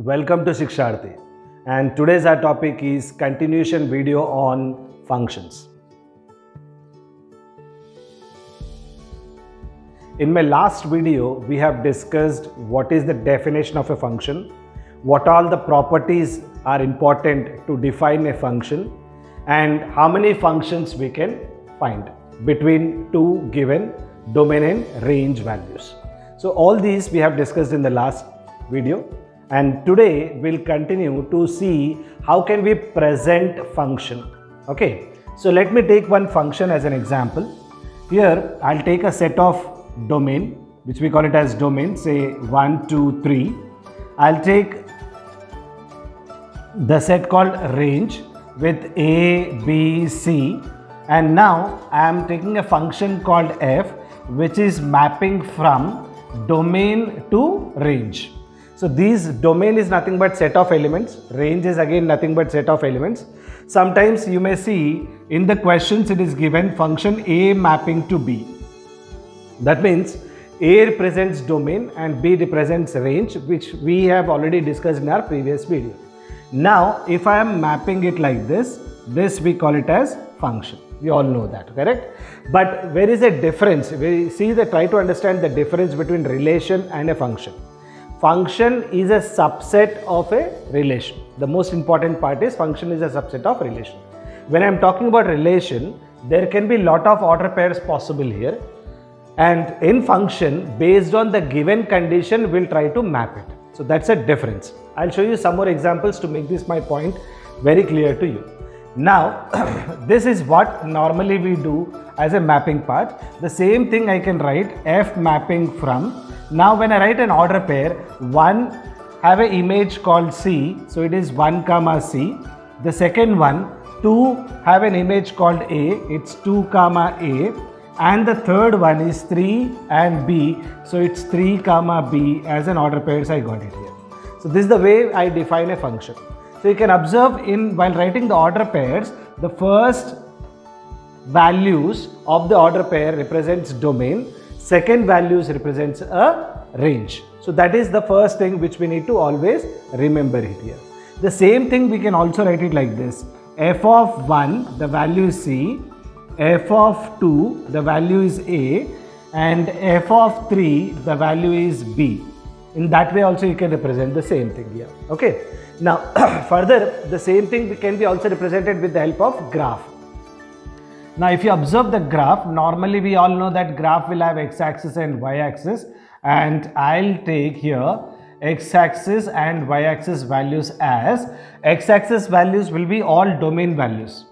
Welcome to Shiksharthi, and today's our topic is continuation video on functions. In my last video, we have discussed what is the definition of a function, what all the properties are important to define a function, and how many functions we can find between two given domain and range values. So all these we have discussed in the last video. And today we'll continue to see how can we present function. Okay, so let me take one function as an example. Here I'll take a set of domain, which we call it as domain, say 1, 2, 3. I'll take the set called range with A, B, C, and now I am taking a function called f, which is mapping from domain to range. So these domain is nothing but set of elements, range is again nothing but set of elements. Sometimes you may see in the questions it is given function A mapping to B. That means A represents domain and B represents range, which we have already discussed in our previous video. Now if I am mapping it like this we call it as function. We all know that, correct? But where is the difference? We see try to understand the difference between relation and a function. Function is a subset of a relation. The most important part is function is a subset of relation. When I am talking about relation, there can be lot of order pairs possible here, and in function, based on the given condition, we'll try to map it. So that's a difference. I'll show you some more examples to make this my point very clear to you. Now this is what normally we do as a mapping part. The same thing I can write f mapping from. Now when I write an order pair, 1 have an image called C, so it is 1 comma C. The second one, 2 have an image called A, it's 2 comma A. And the third one is 3 and B, so it's 3 comma B as an order pairs. I got it here. So this is the way I define a function. So you can observe while writing the order pairs, the first values of the order pair represents domain, second values represents a range. So that is the first thing which we need to always remember it here. The same thing we can also write it like this. F of 1, the value is C, f of 2, the value is A, and f of 3, the value is B. In that way also you can represent the same thing here. Okay. Now further, the same thing can be also represented with the help of graph. Now if you observe the graph, normally we all know that graph will have x-axis and y-axis, and I'll take here x-axis and y-axis values as x-axis values will be all domain values.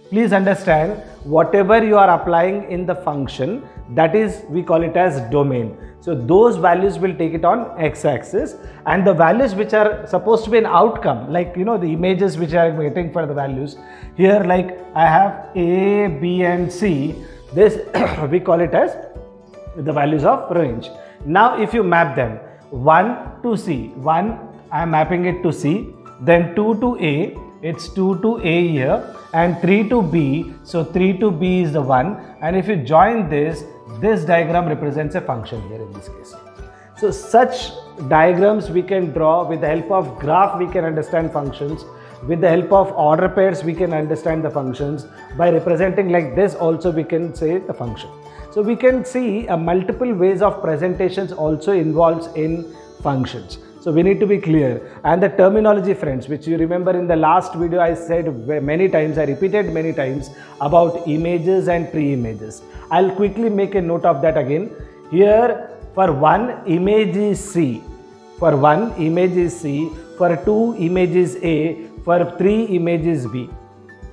Please understand, whatever you are applying in the function, that is, we call it as domain. So those values will take it on x-axis, and the values which are supposed to be an outcome, like the images which I am getting for the values. Here like I have A, B and C, this we call it as the values of range. Now if you map them, 1 to C, 1 I am mapping it to C, then 2 to A, it's 2 to A here, and 3 to B, so 3 to B is the 1, and if you join this diagram represents a function here in this case. So such diagrams we can draw. With the help of graph we can understand functions. With the help of order pairs we can understand the functions. By representing like this also we can say the function. So we can see multiple ways of presentations also involves in functions. So we need to be clear. And the terminology, friends, which you remember in the last video I said many times, I repeated many times about images and pre-images. I'll quickly make a note of that again. Here for one image is C, for one image is C, for two images A, for three images B.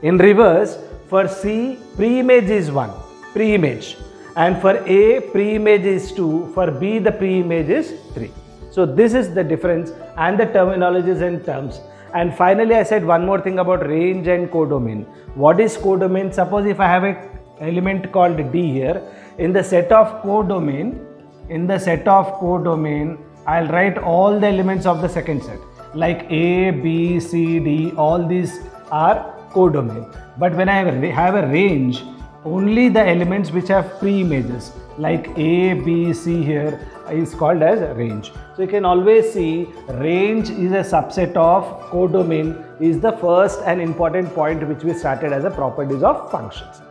In reverse, for C pre-image is 1, pre-image, and for A pre-image is 2, for B the pre-image is 3. So this is the difference and the terminologies and terms. And finally I said one more thing about range and codomain. What is codomain? Suppose if I have an element called D here, in the set of codomain, I'll write all the elements of the second set like A, B, C, D, all these are codomain. But when I have a range, only the elements which have pre-images like A, B, C here is called as range. So you can always see range is a subset of codomain is the first and important point which we started as a properties of functions.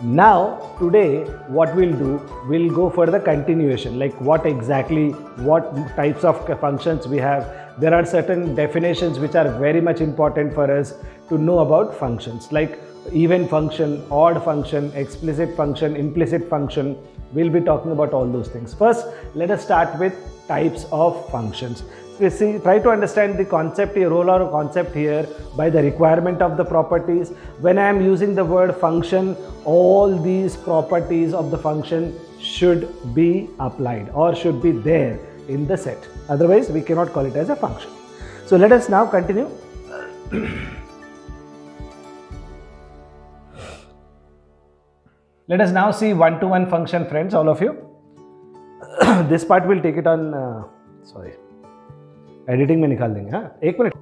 Now today what we'll do, we'll go for the continuation, like what types of functions we have. There are certain definitions which are very much important for us to know about functions, like even function, odd function, explicit function, implicit function. We'll be talking about all those things. First, let us start with types of functions. Try to understand the concept here, role or concept here by the requirement of the properties. When I am using the word function, all these properties of the function should be applied or should be there in the set. Otherwise, we cannot call it as a function. So let us now continue. Let us now see one-to-one function, friends, all of you. This part we'll take it on, editing में निकाल देंगे, हाँ? एक minute.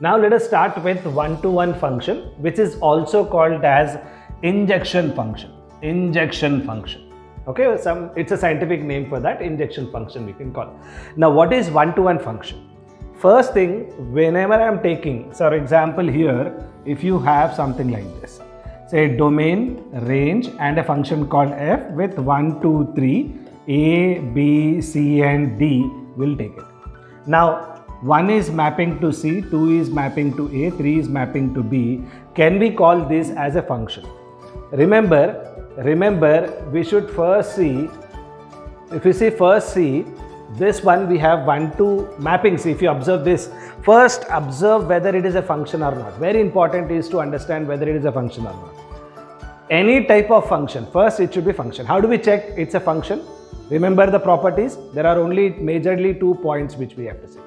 Now let us start with one-to-one function, which is also called as injection function. Injection function. Okay, it's a scientific name for that, injection function we can call. Now what is one-to-one function? First thing, whenever I am taking, for example here, if you have something like this, say domain, range and a function called f with 1, 2, 3, A, B, C and D, will take it. Now 1 is mapping to C, 2 is mapping to A, 3 is mapping to B. Can we call this as a function? Remember, we should first see, if you see first C, this one we have 1 to mapping C. If you observe this, first observe whether it is a function or not. Very important is to understand whether it is a function or not. Any type of function, first it should be function. How do we check it's a function? Remember the properties? There are only majorly 2 points which we have to see.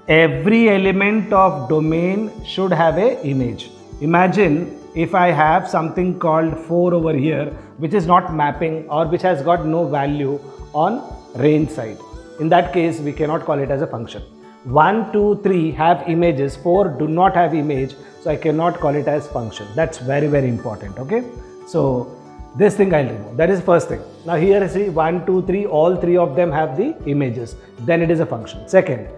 Every element of domain should have an image. Imagine if I have something called 4 over here, which is not mapping or which has got no value on range side. In that case, we cannot call it as a function. 1, 2, 3 have images, 4 do not have image, so I cannot call it as function. That's very, very important, okay? So this thing I'll remove. That is first thing. Now here see 1, 2, 3, all 3 of them have the images. Then it is a function. Second,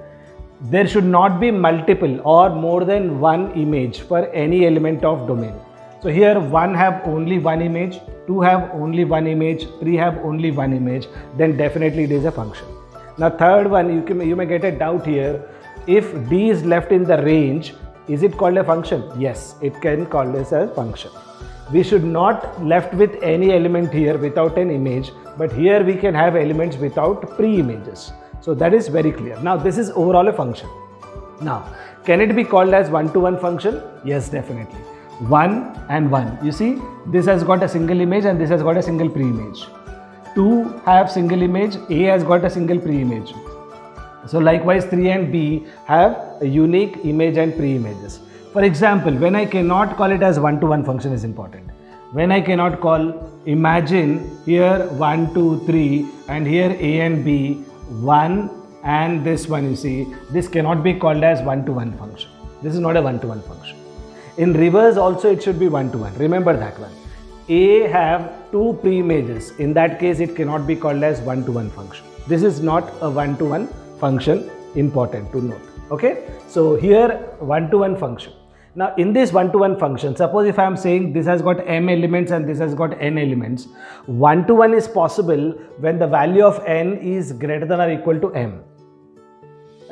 there should not be multiple or more than 1 image for any element of domain. So here 1 have only 1 image, 2 have only 1 image, 3 have only 1 image, then definitely it is a function. Now third one, you may get a doubt here. If D is left in the range, is it called a function? Yes, it can call this as a function. We should not left with any element here without an image, but here we can have elements without pre-images. So that is very clear. Now this is overall a function. Now, can it be called as one-to-one function? Yes, definitely. 1 and 1. You see, this has got a single image and this has got a single pre-image. 2 have single image, A has got a single pre-image. So likewise 3 and B have a unique image and pre-images. For example, when I cannot call it as one-to-one function is important. When I cannot call, imagine here 1, 2, 3 and here A and B, 1 and this one, you see, this cannot be called as one-to-one function. This is not a one-to-one function. In reverse also it should be one-to-one. Remember that one. A have 2 pre-images. In that case it cannot be called as one-to-one function. This is not a one-to-one function, important to note. Okay. So here one-to-one function. Now in this one-to-one function, suppose if I am saying this has got m elements and this has got n elements, one-to-one is possible when the value of n is greater than or equal to m.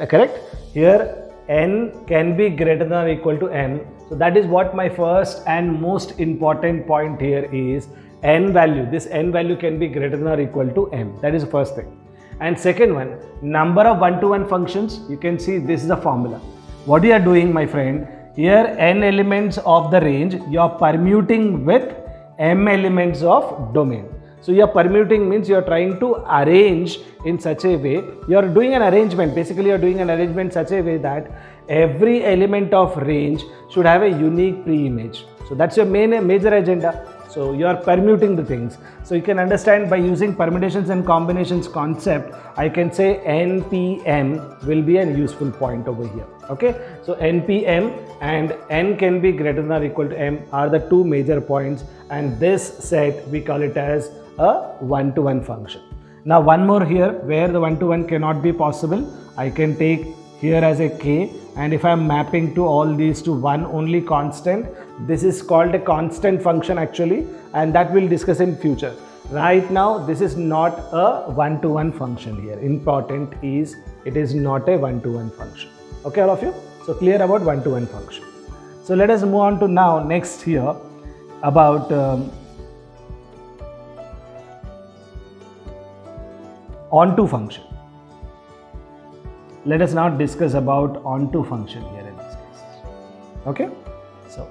Correct? Here n can be greater than or equal to m. So that is what my first and most important point here is n value. This n value can be greater than or equal to m. That is the first thing. And second one, number of one-to-one functions. You can see this is a formula. What you are doing, my friend, here n elements of the range, you are permuting with m elements of domain. So you are permuting means you are trying to arrange in such a way, you are doing an arrangement, basically you are doing an arrangement such a way that every element of range should have a unique pre-image. So that's your major agenda. So you are permuting the things. So you can understand by using permutations and combinations concept, I can say NPM will be a useful point over here. Okay, so NPM and N can be greater than or equal to M are the two major points, and this set we call it as a one-to-one function. Now one more here where the one-to-one cannot be possible. I can take here as a K, and if I am mapping to all these to one only constant, this is called a constant function actually, and that we'll discuss in future. Right now this is not a one-to-one function here. Important is it is not a one-to-one function. Okay, all of you? So clear about one-to-one function. So let us move on to now next here about onto function. Let us now discuss about onto function here in this case. Okay, so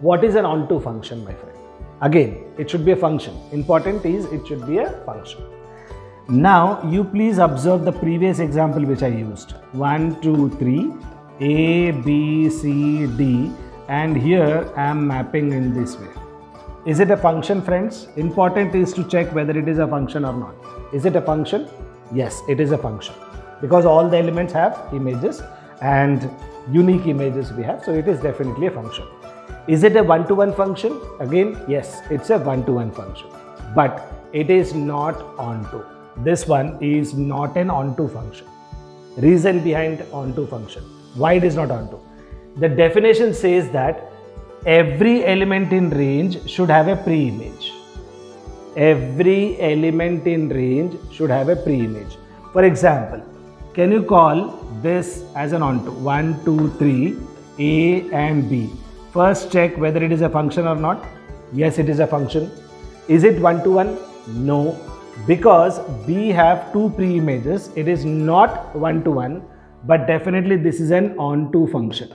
what is an onto function, my friend? Again, it should be a function. Important is it should be a function. Now you please observe the previous example which I used. 1, 2, 3, A, B, C, D, and here I am mapping in this way. Is it a function, friends? Important is to check whether it is a function or not. Is it a function? Yes, it is a function, because all the elements have images and unique images we have, so it is definitely a function. Is it a one-to-one function? Again, yes, it's a one-to-one function, but it is not onto. This one is not an onto function. Reason behind onto function. Why it is not onto? The definition says that every element in range should have a pre-image. Every element in range should have a pre-image. For example, can you call this as an onto? 1, 2, 3, A and B. First check whether it is a function or not. Yes, it is a function. Is it one-to-one? No, because B have two pre-images. It is not one-to-one, but definitely this is an onto function.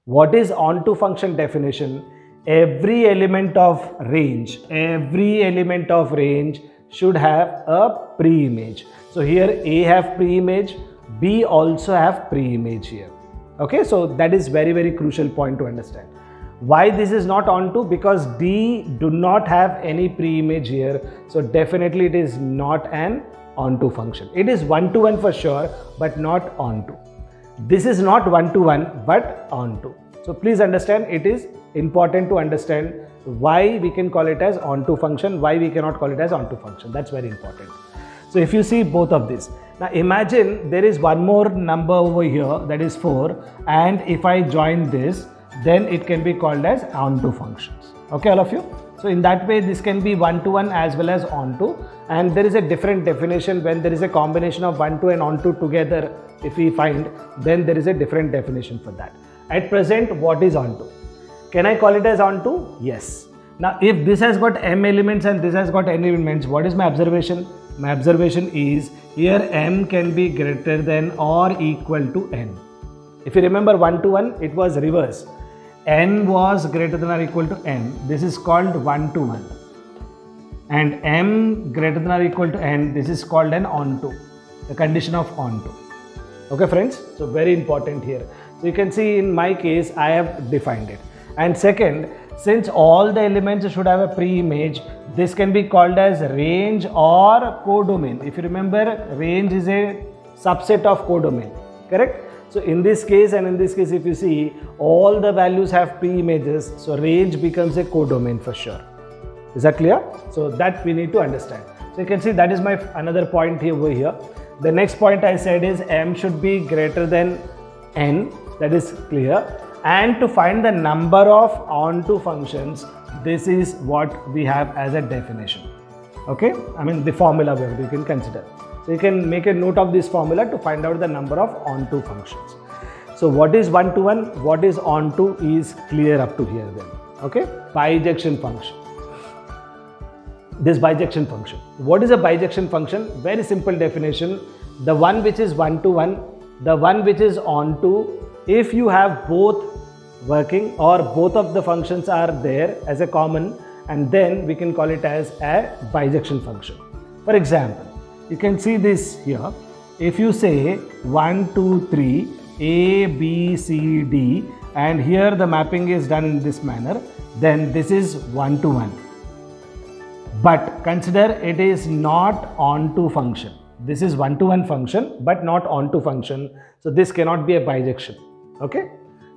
What is onto function definition? Every element of range should have a pre-image. So here A have pre-image, B also have pre-image here. Okay, so that is very, very crucial point to understand. Why this is not onto? Because D do not have any pre-image here, so definitely it is not an onto function. It is one-to-one for sure, but not onto. This is not one-to-one, but onto. So please understand, it is important to understand why we can call it as onto function, why we cannot call it as onto function. That's very important. So if you see both of these, now imagine there is one more number over here, that is 4, and if I join this, then it can be called as onto functions. Okay, all of you? So in that way, this can be one-to-one as well as onto, and there is a different definition when there is a combination of one-to and onto together. If we find, then there is a different definition for that. At present, what is onto? Can I call it as onto? Yes. Now, if this has got m elements and this has got n elements, what is my observation? My observation is here m can be greater than or equal to n. If you remember one-to-one, it was reverse. N was greater than or equal to n. This is called one-to-one. And m greater than or equal to n, this is called an onto. The condition of onto. Okay, friends? So very important here. So you can see in my case, I have defined it. And second, since all the elements should have a pre-image, this can be called as range or codomain. If you remember, range is a subset of codomain, correct? So in this case and in this case, if you see, all the values have pre-images, so range becomes a codomain for sure. Is that clear? So that we need to understand. So you can see that is my another point here over here. The next point I said is m should be greater than n, that is clear. And to find the number of onto functions, this is what we have as a definition. Okay, I mean the formula where you can consider. So you can make a note of this formula to find out the number of onto functions. So what is one-to-one, what is onto is clear up to here then. Okay, bijection function. This bijection function. What is a bijection function? Very simple definition. The one which is one-to-one, the one which is onto, if you have both working or both of the functions are there as a common, and then we can call it as a bijection function. For example, you can see this here. If you say 1, 2, 3, A, B, C, D, and here the mapping is done in this manner, then this is one-to-one. but consider it is not onto function. This is one-to-one function but not onto function, so this cannot be a bijection. Okay.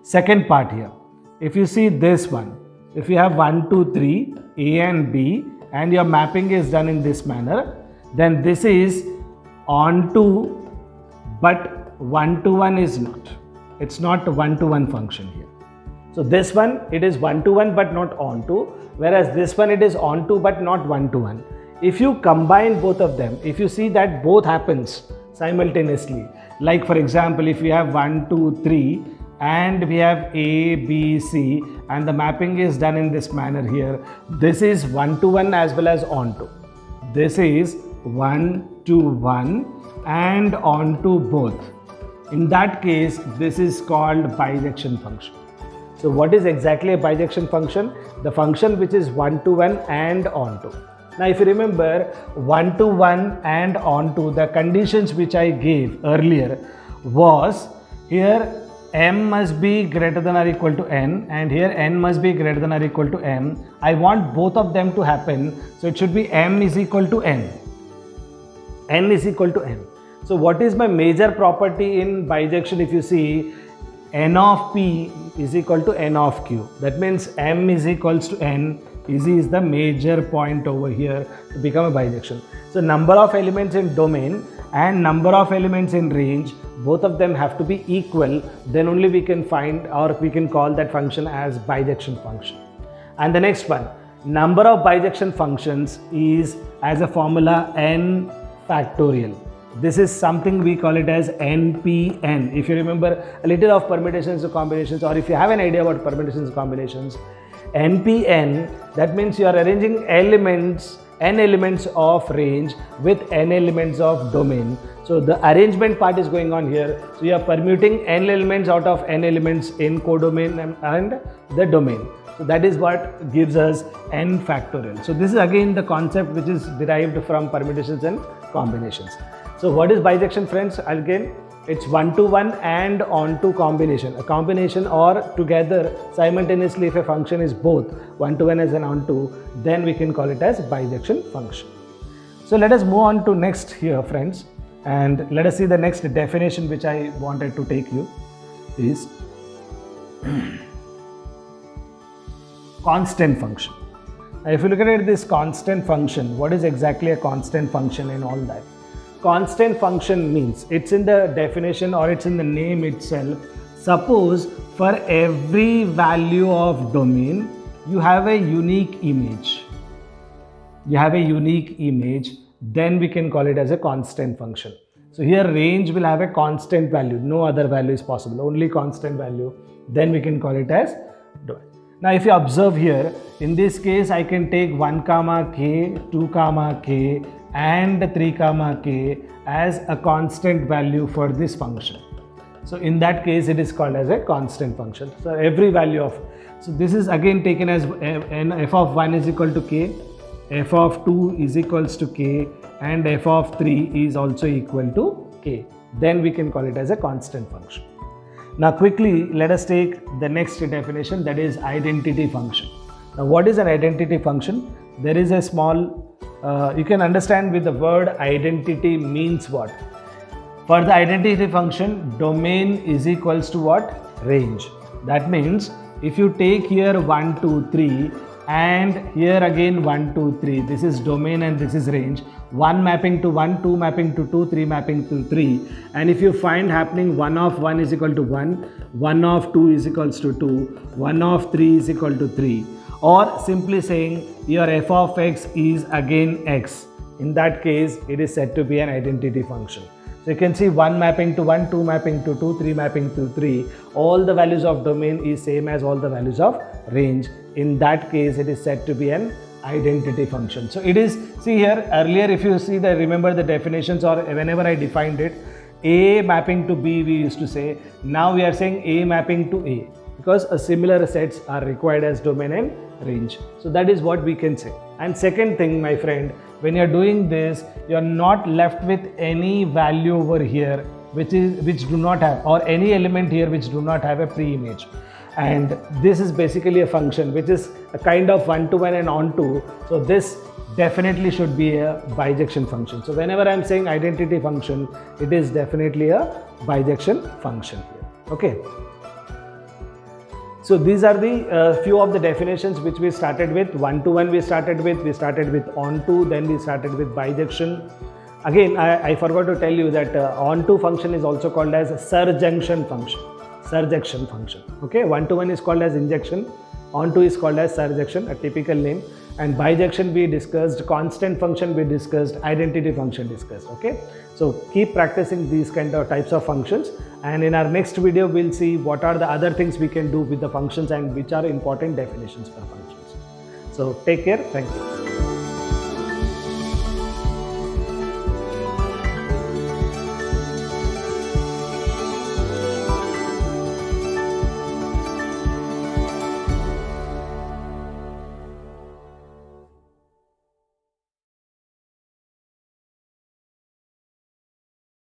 Second part here, if you see this one, if you have 1, 2, 3, A and B, and your mapping is done in this manner, then this is onto but one-to-one is not. It's not a one-to-one function here. So this one, it is one-to-one but not onto, whereas this one it is onto but not one-to-one. If you combine both of them, if you see that both happens simultaneously, like for example, if we have 1, 2, 3 and we have A, B, C, and the mapping is done in this manner here, this is one-to-one as well as onto. This is 1 to 1 and onto both. In that case, this is called bijection function. So what is exactly a bijection function? The function which is one-to-one and onto. Now if you remember, one-to-one and onto, the conditions which I gave earlier was here m must be greater than or equal to n, and here n must be greater than or equal to m. I want both of them to happen, so it should be m is equal to n. N is equal to n. So what is my major property in bijection? If you see, n of p is equal to n of q. That means m is equals to n. Easy is the major point over here to become a bijection. So number of elements in domain and number of elements in range, both of them have to be equal. Then only we can find, or we can call that function as bijection function. And the next one, number of bijection functions is as a formula n factorial. This is something we call it as NPN. If you remember a little of permutations or combinations, or if you have an idea about permutations and combinations, NPN, that means you are arranging elements, n elements of range with n elements of domain. So the arrangement part is going on here. So you are permuting n elements out of n elements in codomain and the domain. So that is what gives us n factorial. So this is again the concept which is derived from permutations and combinations. So what is bijection, friends? Again, it's one-to-one and onto combination. A combination or together simultaneously, if a function is both one-to-one as an onto, then we can call it as bijection function. So let us move on to next here, friends, and let us see the next definition which I wanted to take you is constant function. Now if you look at this constant function, what is exactly a constant function and all that? Constant function means, it's in the definition or it's in the name itself. Suppose for every value of domain, you have a unique image. You have a unique image, then we can call it as a constant function. So here range will have a constant value, no other value is possible, only constant value, then we can call it as domain. Now if you observe here, in this case I can take 1 comma k, 2 comma k and 3 comma k as a constant value for this function. So in that case it is called as a constant function. So every value of, so this is again taken as f of 1 is equal to k, f of 2 is equals to k and f of 3 is also equal to k. Then we can call it as a constant function. Now quickly let us take the next definition, that is identity function. Now what is an identity function? There is a small, you can understand with the word identity means what? For the identity function, domain is equals to what? Range. That means if you take here 1, 2, 3 and here again 1, 2, 3, this is domain and this is range. 1 mapping to 1, 2 mapping to 2, 3 mapping to 3. And if you find happening 1 of 1 is equal to 1, 1 of 2 is equals to 2, 1 of 3 is equal to 3. Or simply saying your f of x is again x. In that case, it is said to be an identity function. So you can see 1 mapping to 1, 2 mapping to 2, 3 mapping to 3. All the values of domain is same as all the values of range. In that case, it is said to be an identity function. So it is, see here earlier if you see the, remember the definitions or whenever I defined it, A mapping to B we used to say. Now we are saying A mapping to A, because a similar sets are required as domain and range. So that is what we can say. And second thing, my friend, when you are doing this, you are not left with any value over here which do not have, or any element here which do not have a pre-image. And this is basically a function which is a kind of one-to-one and onto. So this definitely should be a bijection function. So whenever I am saying identity function, it is definitely a bijection function here. Okay. So these are the few of the definitions which we started with. One-to-one we started with onto, then we started with bijection. Again, I forgot to tell you that onto function is also called as surjection function. Surjection function. Okay, one-to-one is called as injection, onto is called as surjection, a typical name. And bijection we discussed, constant function we discussed, identity function discussed. Okay, so keep practicing these kind of types of functions, and in our next video we'll see what are the other things we can do with the functions and which are important definitions for functions. So take care. Thank you.